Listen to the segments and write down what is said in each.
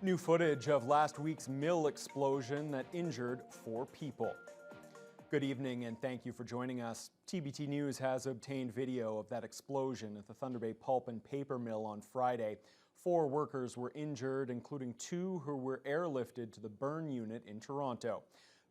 New footage of last week's mill explosion that injured 4 people. Good evening and thank you for joining us. TBT News has obtained video of that explosion at the Thunder Bay Pulp and Paper Mill on Friday. 4 workers were injured, including 2 who were airlifted to the burn unit in Toronto.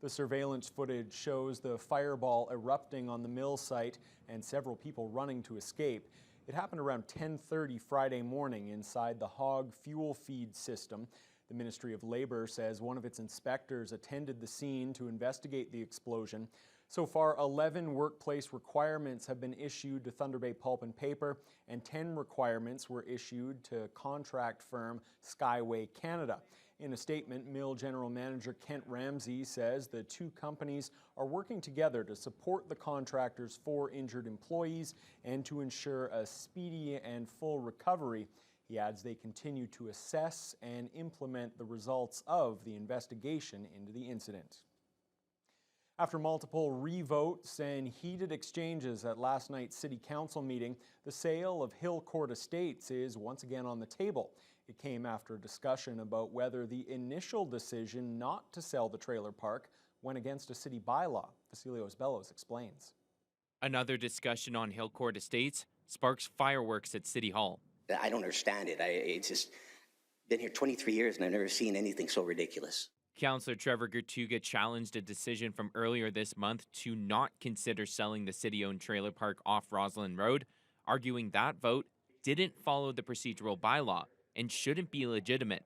The surveillance footage shows the fireball erupting on the mill site and several people running to escape. It happened around 10:30 Friday morning inside the hog fuel feed system. The Ministry of Labour says one of its inspectors attended the scene to investigate the explosion. So far, 11 workplace requirements have been issued to Thunder Bay Pulp and Paper, and 10 requirements were issued to contract firm Skyway Canada. In a statement, Mill General Manager Kent Ramsey says the 2 companies are working together to support the contractors' 4 injured employees and to ensure a speedy and full recovery. He adds they continue to assess and implement the results of the investigation into the incident. After multiple revotes and heated exchanges at last night's City Council meeting, the sale of Hill Court Estates is once again on the table. It came after a discussion about whether the initial decision not to sell the trailer park went against a city bylaw. Vasilios Bellows explains. Another discussion on Hill Court Estates sparks fireworks at City Hall. I don't understand it. It's just been here 23 years and I've never seen anything so ridiculous. Councillor Trevor Gertuga challenged a decision from earlier this month to not consider selling the city-owned trailer park off Roslyn Road, arguing that vote didn't follow the procedural bylaw and shouldn't be legitimate.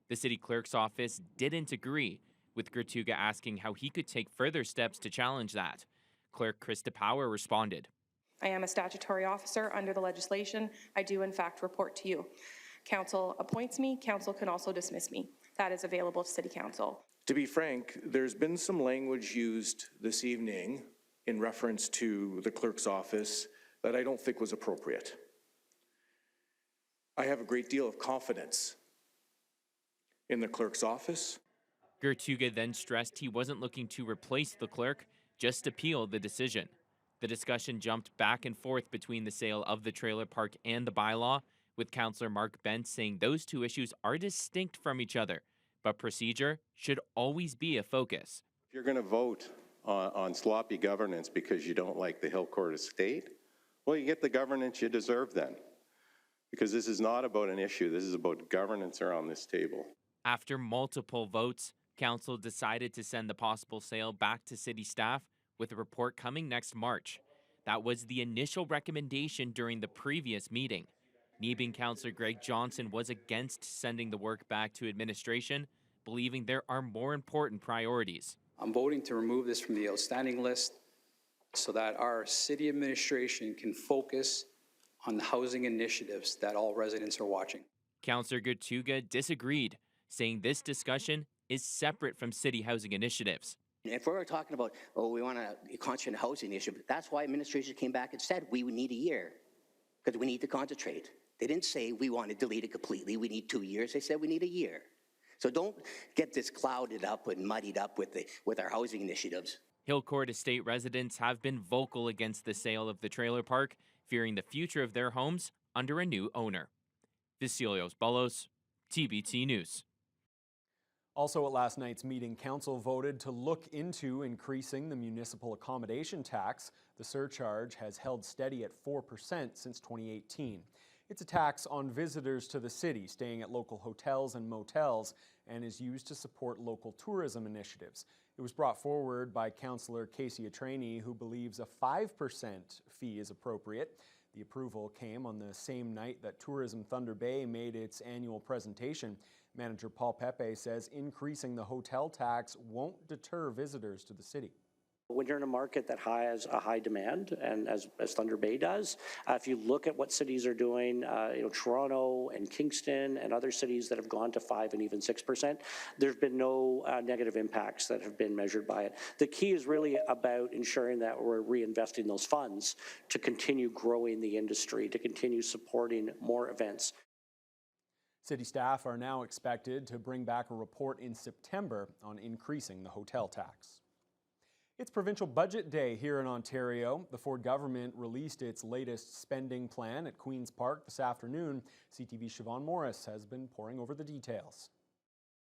The city clerk's office didn't agree, with Gertuga asking how he could take further steps to challenge that. Clerk Krista Power responded. I am a statutory officer under the legislation. I do in fact report to you. Council appoints me, council can also dismiss me. That is available to City Council. To be frank, there's been some language used this evening in reference to the clerk's office that I don't think was appropriate. I have a great deal of confidence in the clerk's office. Gertuga then stressed he wasn't looking to replace the clerk, just appeal the decision. The discussion jumped back and forth between the sale of the trailer park and the bylaw, with Councillor Mark Bent saying those 2 issues are distinct from each other, but procedure should always be a focus. If you're going to vote on sloppy governance because you don't like the Hill Court Estate, well, you get the governance you deserve then. Because this is not about an issue, this is about governance around this table. After multiple votes, Council decided to send the possible sale back to city staff, with a report coming next March. That was the initial recommendation during the previous meeting. Neebing Councillor Greg Johnson was against sending the work back to administration, believing there are more important priorities. I'm voting to remove this from the outstanding list so that our city administration can focus on the housing initiatives that all residents are watching. Councillor Gertuga disagreed, saying this discussion is separate from city housing initiatives. If we're talking about, we want a constant housing issue, that's why administration came back and said we would need a year because we need to concentrate. They didn't say we want to delete it completely, we need 2 years. They said we need a year. So don't get this clouded up and muddied up with our housing initiatives. Hill Court Estate residents have been vocal against the sale of the trailer park, fearing the future of their homes under a new owner. Vasilios Bellows, TBT News. Also at last night's meeting, Council voted to look into increasing the municipal accommodation tax. The surcharge has held steady at 4% since 2018. It's a tax on visitors to the city staying at local hotels and motels and is used to support local tourism initiatives. It was brought forward by Councillor Casey Atrani, who believes a 5% fee is appropriate. The approval came on the same night that Tourism Thunder Bay made its annual presentation. Manager Paul Pepe says increasing the hotel tax won't deter visitors to the city. When you're in a market that has a high demand, and as Thunder Bay does, if you look at what cities are doing, Toronto and Kingston and other cities that have gone to 5 and even 6%, there's been no negative impacts that have been measured by it. The key is really about ensuring that we're reinvesting those funds to continue growing the industry, to continue supporting more events. City staff are now expected to bring back a report in September on increasing the hotel tax. It's provincial budget day here in Ontario. The Ford government released its latest spending plan at Queen's Park this afternoon. CTV's Siobhan Morris has been poring over the details.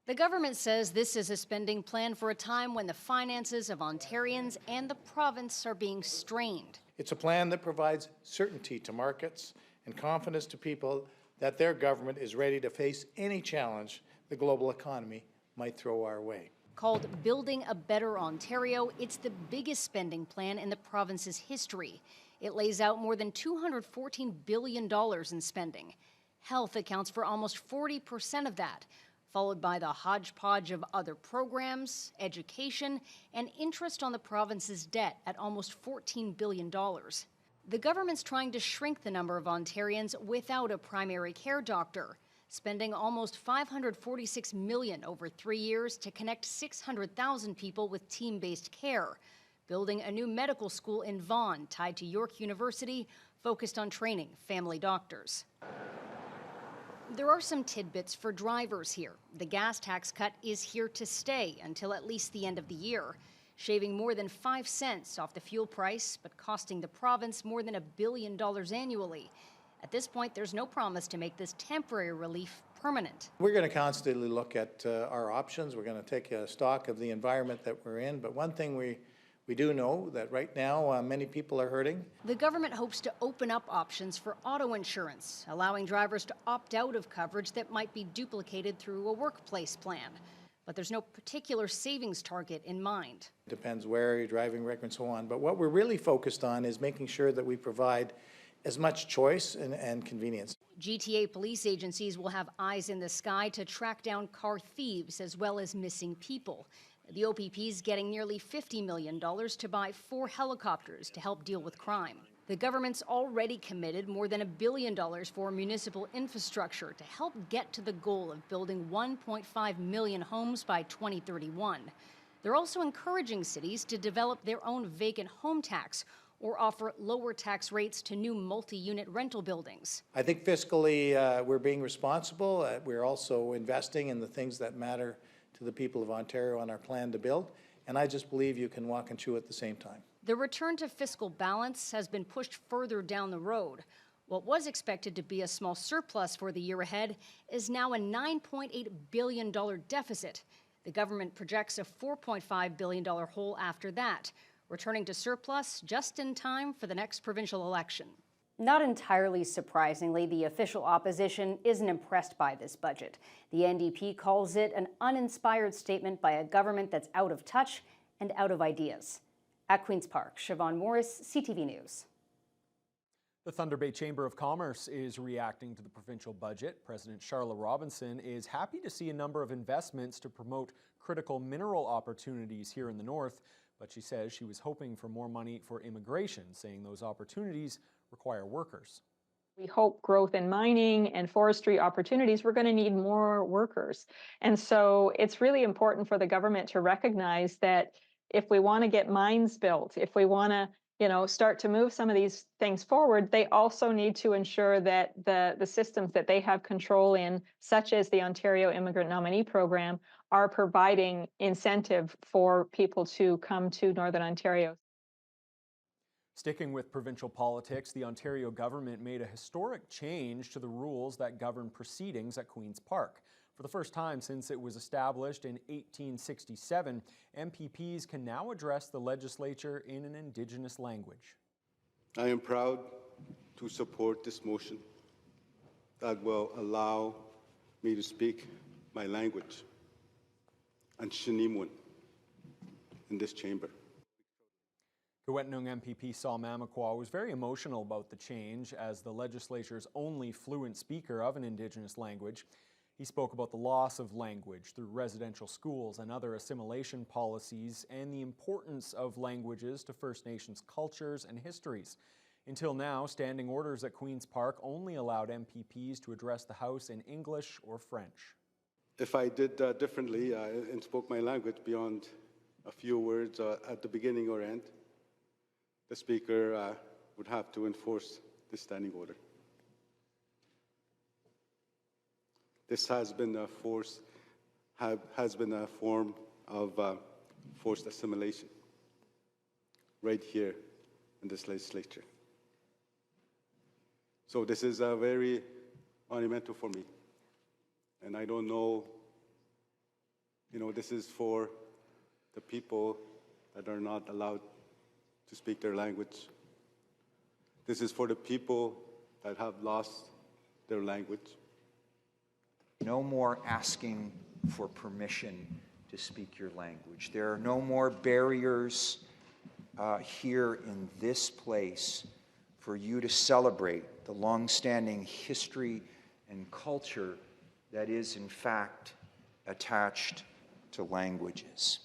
The government says this is a spending plan for a time when the finances of Ontarians and the province are being strained. It's a plan that provides certainty to markets and confidence to people that their government is ready to face any challenge the global economy might throw our way. Called Building a Better Ontario, it's the biggest spending plan in the province's history. It lays out more than $214 billion in spending. Health accounts for almost 40% of that, followed by the hodgepodge of other programs, education, and interest on the province's debt at almost $14 billion. The government's trying to shrink the number of Ontarians without a primary care doctor, spending almost $546 million over 3 years to connect 600,000 people with team-based care, building a new medical school in Vaughan tied to York University, focused on training family doctors. There are some tidbits for drivers here. The gas tax cut is here to stay until at least the end of the year, shaving more than 5 cents off the fuel price, but costing the province more than $1 billion annually. At this point, there's no promise to make this temporary relief permanent. We're going to constantly look at our options. We're going to take stock of the environment that we're in. But one thing we do know that right now many people are hurting. The government hopes to open up options for auto insurance, allowing drivers to opt out of coverage that might be duplicated through a workplace plan. But there's no particular savings target in mind. It depends where your driving record and so on. But what we're really focused on is making sure that we provide as much choice and convenience. GTA police agencies will have eyes in the sky to track down car thieves as well as missing people. The OPP is getting nearly $50 million to buy 4 helicopters to help deal with crime. The government's already committed more than $1 billion for municipal infrastructure to help get to the goal of building 1.5 million homes by 2031. They're also encouraging cities to develop their own vacant home tax or offer lower tax rates to new multi-unit rental buildings. I think fiscally we're being responsible. We're also investing in the things that matter to the people of Ontario on our plan to build, and I just believe you can walk and chew at the same time. The return to fiscal balance has been pushed further down the road. What was expected to be a small surplus for the year ahead is now a $9.8 billion deficit. The government projects a $4.5 billion hole after that, returning to surplus just in time for the next provincial election. Not entirely surprisingly, the official opposition isn't impressed by this budget. The NDP calls it an uninspired statement by a government that's out of touch and out of ideas. At Queen's Park, Siobhan Morris, CTV News. The Thunder Bay Chamber of Commerce is reacting to the provincial budget. President Charlotte Robinson is happy to see a number of investments to promote critical mineral opportunities here in the north, but she says she was hoping for more money for immigration, saying those opportunities require workers. We hope growth in mining and forestry opportunities, we're going to need more workers. And so it's really important for the government to recognize that if we want to get mines built, if we want to, start to move some of these things forward, they also need to ensure that the systems that they have control in, such as the Ontario Immigrant Nominee Program, are providing incentive for people to come to Northern Ontario. Sticking with provincial politics, the Ontario government made a historic change to the rules that govern proceedings at Queen's Park. For the first time since it was established in 1867, MPPs can now address the legislature in an Indigenous language. I am proud to support this motion that will allow me to speak my language, Anishinaabe, in this chamber. Gawetnung MPP Saul Mamakwa was very emotional about the change as the legislature's only fluent speaker of an Indigenous language. He spoke about the loss of language through residential schools and other assimilation policies and the importance of languages to First Nations cultures and histories. Until now, standing orders at Queen's Park only allowed MPPs to address the House in English or French. If I did differently and spoke my language beyond a few words at the beginning or end, the Speaker would have to enforce the standing order. This has been a form of forced assimilation right here in this legislature. So this is very monumental for me, and I don't know You know, this is for the people that are not allowed to speak their language. This is for the people that have lost their language. No more asking for permission to speak your language. There are no more barriers here in this place for you to celebrate the long-standing history and culture that is, in fact, attached to languages.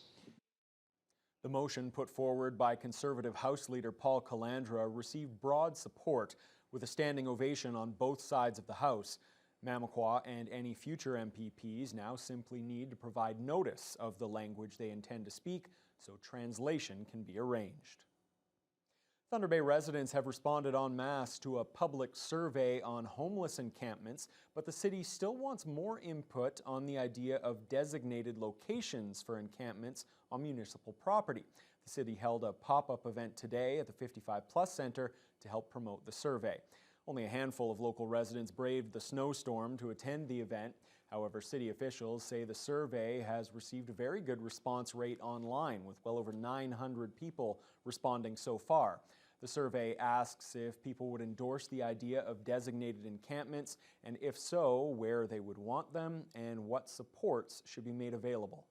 The motion put forward by Conservative House Leader Paul Calandra received broad support with a standing ovation on both sides of the House. Mamakwa and any future MPPs now simply need to provide notice of the language they intend to speak so translation can be arranged. Thunder Bay residents have responded en masse to a public survey on homeless encampments, but the city still wants more input on the idea of designated locations for encampments on municipal property. The city held a pop-up event today at the 55 Plus Centre to help promote the survey. Only a handful of local residents braved the snowstorm to attend the event. However, city officials say the survey has received a very good response rate online, with well over 900 people responding so far. The survey asks if people would endorse the idea of designated encampments, and if so, where they would want them and what supports should be made available.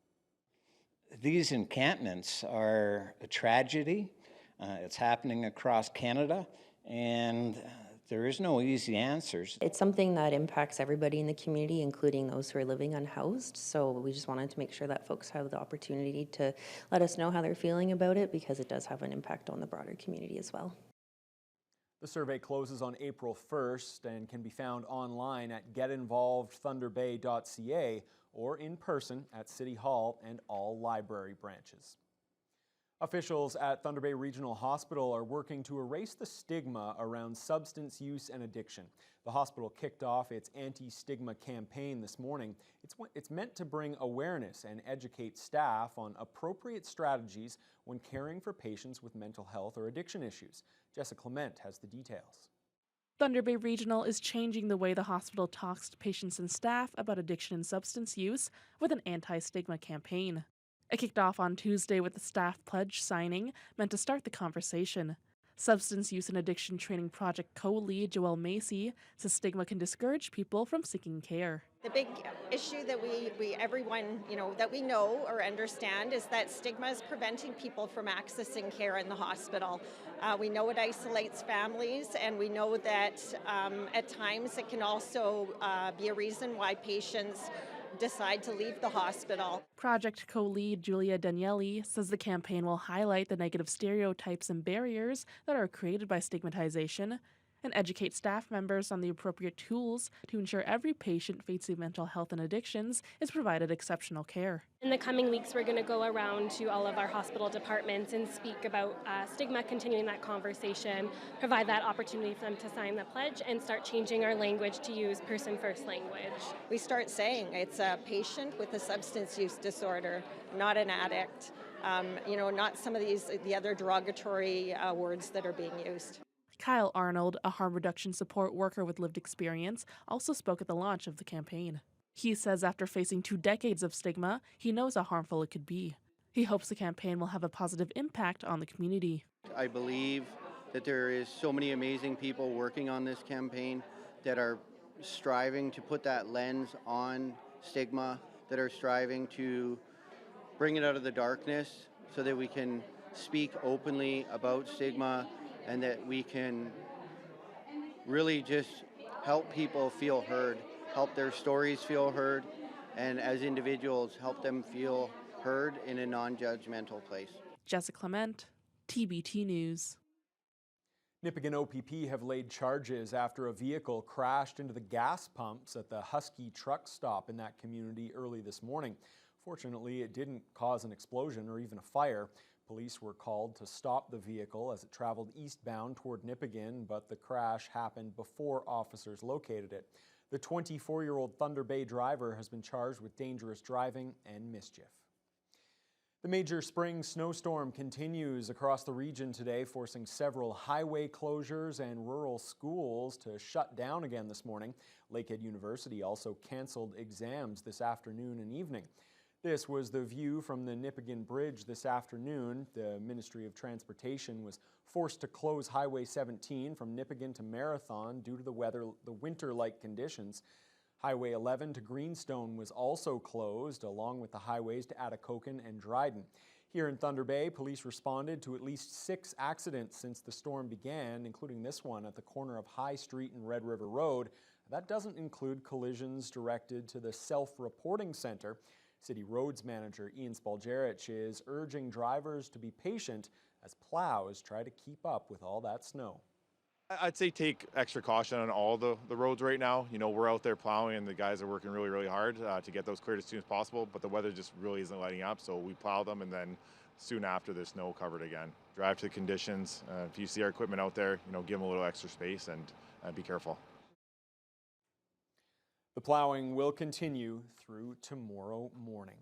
These encampments are a tragedy. It's happening across Canada, and there is no easy answers. It's something that impacts everybody in the community, including those who are living unhoused. So we just wanted to make sure that folks have the opportunity to let us know how they're feeling about it, because it does have an impact on the broader community as well. The survey closes on April 1st and can be found online at getinvolvedthunderbay.ca or in person at City Hall and all library branches. Officials at Thunder Bay Regional Hospital are working to erase the stigma around substance use and addiction. The hospital kicked off its anti-stigma campaign this morning. It's meant to bring awareness and educate staff on appropriate strategies when caring for patients with mental health or addiction issues. Jessica Clement has the details. Thunder Bay Regional is changing the way the hospital talks to patients and staff about addiction and substance use with an anti-stigma campaign. It kicked off on Tuesday with the staff pledge signing, meant to start the conversation. Substance Use and Addiction Training Project co-lead Joelle Macy says stigma can discourage people from seeking care. The big issue that everyone, that we know or understand is that stigma is preventing people from accessing care in the hospital. We know it isolates families, and we know that at times it can also be a reason why patients decide to leave the hospital. Project co-lead Julia Daniele says the campaign will highlight the negative stereotypes and barriers that are created by stigmatization and educate staff members on the appropriate tools to ensure every patient facing mental health and addictions is provided exceptional care. In the coming weeks, we're going to go around to all of our hospital departments and speak about stigma, continuing that conversation, provide that opportunity for them to sign the pledge, and start changing our language to use person-first language. We start saying it's a patient with a substance use disorder, not an addict. Not some of the other derogatory words that are being used. Kyle Arnold, a harm reduction support worker with lived experience, also spoke at the launch of the campaign. He says after facing 2 decades of stigma, he knows how harmful it could be. He hopes the campaign will have a positive impact on the community. I believe that there is so many amazing people working on this campaign that are striving to put that lens on stigma, that are striving to bring it out of the darkness so that we can speak openly about stigma, and that we can really just help people feel heard, help their stories feel heard, and as individuals, help them feel heard in a non-judgmental place. Jessica Clement, TBT News. Nipigon OPP have laid charges after a vehicle crashed into the gas pumps at the Husky truck stop in that community early this morning. Fortunately, it didn't cause an explosion or even a fire. Police were called to stop the vehicle as it traveled eastbound toward Nipigon, but the crash happened before officers located it. The 24-year-old Thunder Bay driver has been charged with dangerous driving and mischief. The major spring snowstorm continues across the region today, forcing several highway closures and rural schools to shut down again this morning. Lakehead University also canceled exams this afternoon and evening. This was the view from the Nipigon Bridge this afternoon. The Ministry of Transportation was forced to close Highway 17 from Nipigon to Marathon due to the winter-like conditions. Highway 11 to Greenstone was also closed, along with the highways to Atikokan and Dryden. Here in Thunder Bay, police responded to at least 6 accidents since the storm began, including this one at the corner of High Street and Red River Road. That doesn't include collisions directed to the self-reporting center. City Roads Manager Ian Spaljerich is urging drivers to be patient as plows try to keep up with all that snow. I'd say take extra caution on all the roads right now. You know, we're out there plowing and the guys are working really, really hard to get those cleared as soon as possible, but the weather just really isn't letting up, so we plow them and then soon after there's snow covered again. Drive to the conditions. If you see our equipment out there, you know, give them a little extra space and be careful. The plowing will continue through tomorrow morning.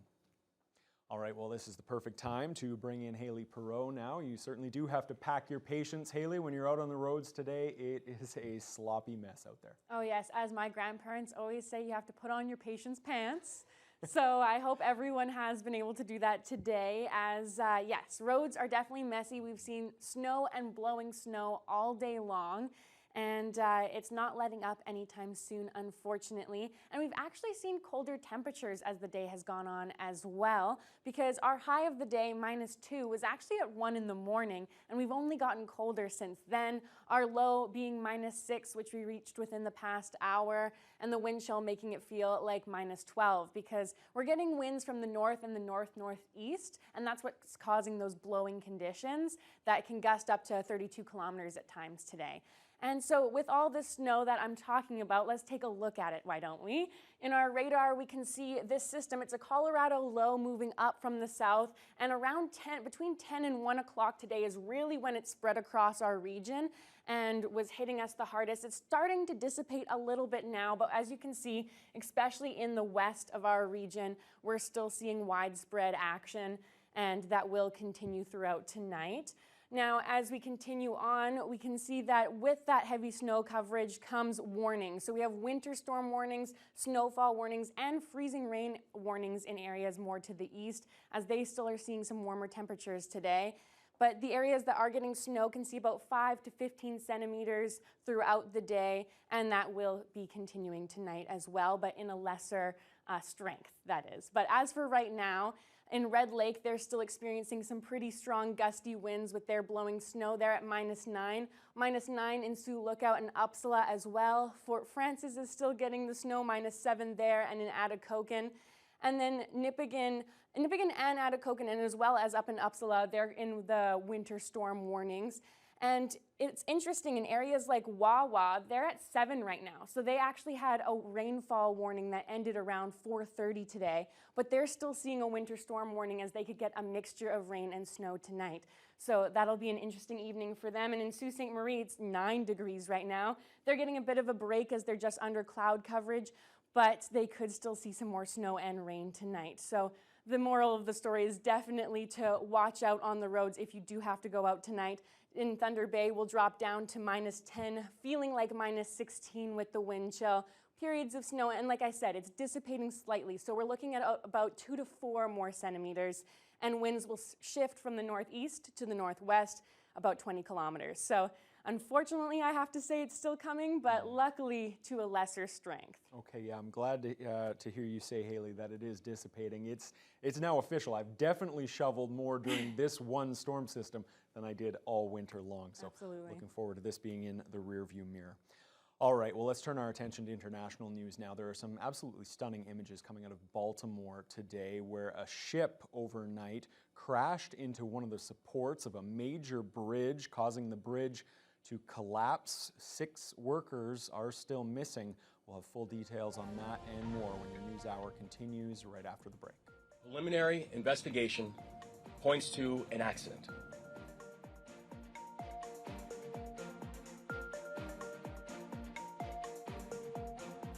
All right, well, this is the perfect time to bring in Haley Perreault now. You certainly do have to pack your patience, Haley, when you're out on the roads today. It is a sloppy mess out there. Oh yes, as my grandparents always say, you have to put on your patience pants. So I hope everyone has been able to do that today, as yes, roads are definitely messy. We've seen snow and blowing snow all day long. And it's not letting up anytime soon, unfortunately. And we've actually seen colder temperatures as the day has gone on as well, because our high of the day, -2, was actually at 1 in the morning, and we've only gotten colder since then. Our low being -6, which we reached within the past hour, and the wind chill making it feel like -12, because we're getting winds from the north and the north-northeast, and that's what's causing those blowing conditions that can gust up to 32 kilometers at times today. And so with all the snow that I'm talking about, let's take a look at it, why don't we? In our radar, we can see this system. It's a Colorado low moving up from the south, and around between 10 and 1 o'clock today is really when it spread across our region and was hitting us the hardest. It's starting to dissipate a little bit now, but as you can see, especially in the west of our region, we're still seeing widespread action, and that will continue throughout tonight. Now, as we continue on, we can see that with that heavy snow coverage comes warnings. So we have winter storm warnings, snowfall warnings, and freezing rain warnings in areas more to the east, as they still are seeing some warmer temperatures today. But the areas that are getting snow can see about 5 to 15 centimeters throughout the day, and that will be continuing tonight as well, but in a lesser strength, that is. But as for right now, in Red Lake, they're still experiencing some pretty strong gusty winds with their blowing snow there at -9. -9 in Sioux Lookout and Uppsala as well. Fort Frances is still getting the snow, -7 there, and in Atikokan. And then Nipigon and Atikokan, and as well as up in Uppsala, they're in the winter storm warnings. And it's interesting, in areas like Wawa, they're at 7 right now. So they actually had a rainfall warning that ended around 4:30 today, but they're still seeing a winter storm warning as they could get a mixture of rain and snow tonight. So that'll be an interesting evening for them. And in Sault Ste. Marie, it's 9 degrees right now. They're getting a bit of a break as they're just under cloud coverage, but they could still see some more snow and rain tonight. So the moral of the story is definitely to watch out on the roads if you do have to go out tonight. In Thunder Bay, we'll drop down to -10, feeling like -16 with the wind chill. Periods of snow, and like I said, it's dissipating slightly, so we're looking at about 2 to 4 more centimeters, and winds will shift from the northeast to the northwest, about 20 kilometers. So unfortunately, I have to say it's still coming, but luckily to a lesser strength. Okay, yeah, I'm glad to hear you say, Haley, that it is dissipating. It's now official. I've definitely shoveled more during this one storm system than I did all winter long. So Absolutely. Looking forward to this being in the rearview mirror. All right, well, let's turn our attention to international news now. There are some absolutely stunning images coming out of Baltimore today, where a ship overnight crashed into one of the supports of a major bridge, causing the bridge to collapse. 6 workers are still missing. We'll have full details on that and more when your news hour continues right after the break. Preliminary investigation points to an accident.